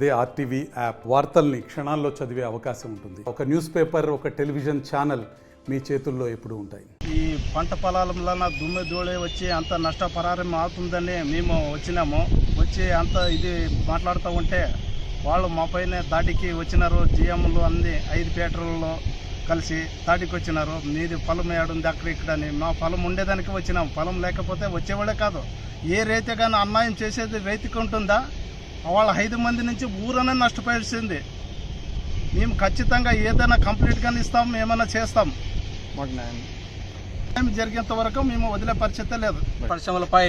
అదే RTV app వార్తల్ని క్షణాల్లో చదివే అవకాశం ఉంటుంది. ఒక న్యూస్ పేపర్, ఒక టెలివిజన్ ఛానల్ మీ చేతుల్లో ఎప్పుడూ ఉంటాయి. ఈ పంట పొలాల దుమ్మె ధూళి వచ్చి అంత నష్టపరిహారం అవుతుందని మేము వచ్చినాము. వచ్చి అంత ఇది మాట్లాడుతూ ఉంటే వాళ్ళు మా పైన దాడికి వచ్చినారు. జిఎంలు అన్ని 5 పేటర్లలో కలిసి దాడికి వచ్చినారు. మీది పొలం ఏడుంది అక్కడ ఇక్కడని. మా పొలం ఉండేదానికి వచ్చినాం. పొలం లేకపోతే వచ్చేవాళ్ళే కాదు. ఏ రైతే కానీ అన్యాయం చేసేది రైతుకి ఉంటుందా? వాళ్ళ 5 మంది నుంచి ఊరనే నష్టపోయాల్సింది. మేము ఖచ్చితంగా ఏదైనా కంప్లీట్గా ఇస్తాం, ఏమైనా చేస్తాం. మాకు న్యాయం జరిగేంత వరకు మేము వదిలే పరిస్థితే లేదు. పరిశ్రమలపై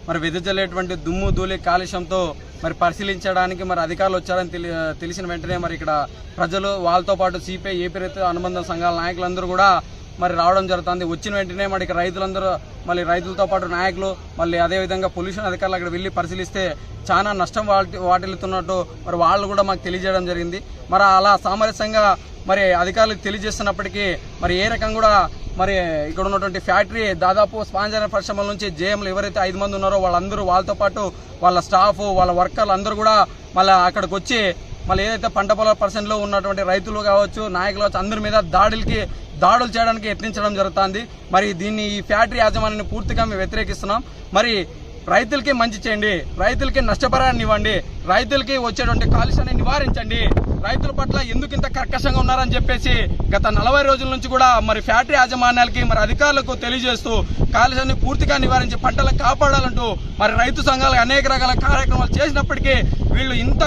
మరి వెదజల్లేటువంటి దుమ్ము ధూళి కాలుష్యంతో మరి పరిశీలించడానికి మరి అధికారులు వచ్చారని తెలిసిన వెంటనే మరి ఇక్కడ ప్రజలు, వాళ్ళతో పాటు సిపిఐ, ఏపీ రైతు అనుబంధ సంఘాల నాయకులందరూ కూడా మరి రావడం జరుగుతుంది. వచ్చిన వెంటనే మరి ఇక్కడ రైతులందరూ, మళ్ళీ రైతులతో పాటు నాయకులు, మళ్ళీ అదేవిధంగా పొల్యూషన్ అధికారులు అక్కడ వెళ్ళి పరిశీలిస్తే చాలా నష్టం వాటిల్లుతున్నట్టు మరి వాళ్ళు కూడా మాకు తెలియజేయడం జరిగింది. మరి అలా సామరస్యంగా మరి అధికారులకు తెలియజేస్తున్నప్పటికీ మరి ఏ రకంగా కూడా మరి ఇక్కడ ఉన్నటువంటి ఫ్యాక్టరీ దాదాపు స్పాంజర్ పరిశ్రమల నుంచి జేఎంలు ఎవరైతే 5 మంది ఉన్నారో వాళ్ళందరూ, వాళ్ళతో పాటు వాళ్ళ స్టాఫ్, వాళ్ళ వర్కర్లు అందరూ కూడా మళ్ళీ అక్కడికి వచ్చి మళ్ళీ ఏదైతే పంట పొలాల పర్సెంట్లో ఉన్నటువంటి రైతులు కావచ్చు, నాయకులు కావచ్చు, అందరి మీద దాడులు చేయడానికి యత్నించడం జరుగుతుంది. మరి దీన్ని ఈ ఫ్యాక్టరీ యాజమాన్యాన్ని పూర్తిగా మేము వ్యతిరేకిస్తున్నాం. మరి రైతులకి మంచి చేయండి, రైతులకి నష్టపరిహారాన్ని ఇవ్వండి, రైతులకి వచ్చేటువంటి కాలుష్యాన్ని నివారించండి. రైతుల పట్ల ఎందుకు ఇంత కర్కశంగా ఉన్నారని చెప్పేసి గత 40 రోజుల నుంచి కూడా మరి ఫ్యాక్టరీ యాజమాన్యాలకి, మరి అధికారులకు తెలియజేస్తూ కాలుష్యాన్ని పూర్తిగా నివారించి పంటలను కాపాడాలంటూ మరి రైతు సంఘాలు అనేక రకాల కార్యక్రమాలు చేసినప్పటికీ వీళ్ళు ఇంత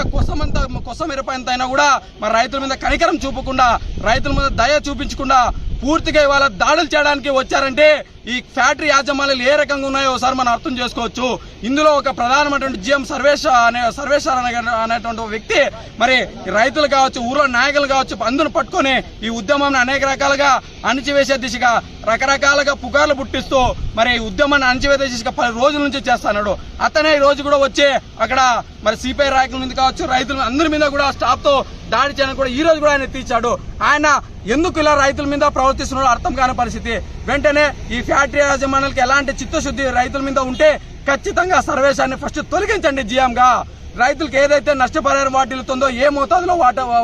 కొసమెరపంత అయినా కూడా మరి రైతుల మీద కనికరం చూపకుండా, రైతుల మీద దయ చూపించకుండా పూర్తిగా ఇవాళ దాడులు చేయడానికి వచ్చారంటే ఈ ఫ్యాక్టరీ యాజమాన్యాలు ఏ రకంగా ఉన్నాయో ఒకసారి మనం అర్థం చేసుకోవచ్చు. ఇందులో ఒక ప్రధానమైనటువంటి జిఎం సర్వేశ్వర్ అనేటువంటి వ్యక్తి మరి రైతులు కావచ్చు, ఊర్లో నాయకులు కావచ్చు, అందును పట్టుకొని ఈ ఉద్యమాన్ని అనేక రకాలుగా అణిచివేసే దిశగా రకరకాలుగా పుకార్లు పుట్టిస్తూ మరి ఈ ఉద్యమాన్ని అణిచివేసే దిశగా 10 రోజుల నుంచి చేస్తున్నాడు. అతనే ఈ రోజు కూడా వచ్చి అక్కడ మరి సిపిఐ నాయకుల మీద కావచ్చు, రైతుల అందరి మీద కూడా స్టాఫ్ తో దాడి చేయడానికి కూడా ఈ రోజు కూడా ఆయన తీర్చాడు. ఆయన ఎందుకు ఇలా రైతుల మీద ప్రవర్తిస్తున్నాడో అర్థం కాని పరిస్థితి. వెంటనే ఈ ఫ్యాక్టరీ యాజమాన్యాలకు ఎలాంటి చిత్తశుద్ధి రైతుల మీద ఉంటే ఖచ్చితంగా సర్వేశాన్ని ఫస్ట్ తొలగించండి. జిఎంగా రైతులకు ఏదైతే నష్టపరిహారం వాటిల్లుతుందో, ఏ మోతాదులో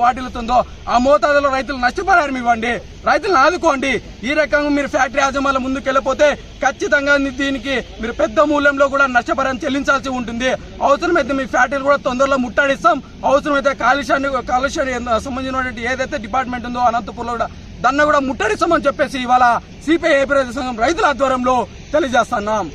వాటిల్లుతుందో ఆ మోతాదులో రైతులు నష్టపరిహారం ఇవ్వండి, రైతులను ఆదుకోండి. ఈ రకంగా మీరు ఫ్యాక్టరీ యాజమాన్యాల ముందుకు వెళ్ళిపోతే ఖచ్చితంగా దీనికి మీరు పెద్ద మూల్యంలో కూడా నష్టపరిహారం చెల్లించాల్సి ఉంటుంది. అవసరమైతే మీ ఫ్యాక్టరీలు కూడా తొందరలో ముట్టడిస్తాం. అవసరమైతే కాలుష్యానికి సంబంధించినటువంటి ఏదైతే డిపార్ట్మెంట్ ఉందో అనంతపూర్లో కూడా దాన్ని కూడా ముట్టడిస్తామని చెప్పేసి ఇవాళ సిపిఐ ఏపీ రైతు సంఘం రైతుల ఆధ్వర్యంలో తెలియజేస్తున్నాం.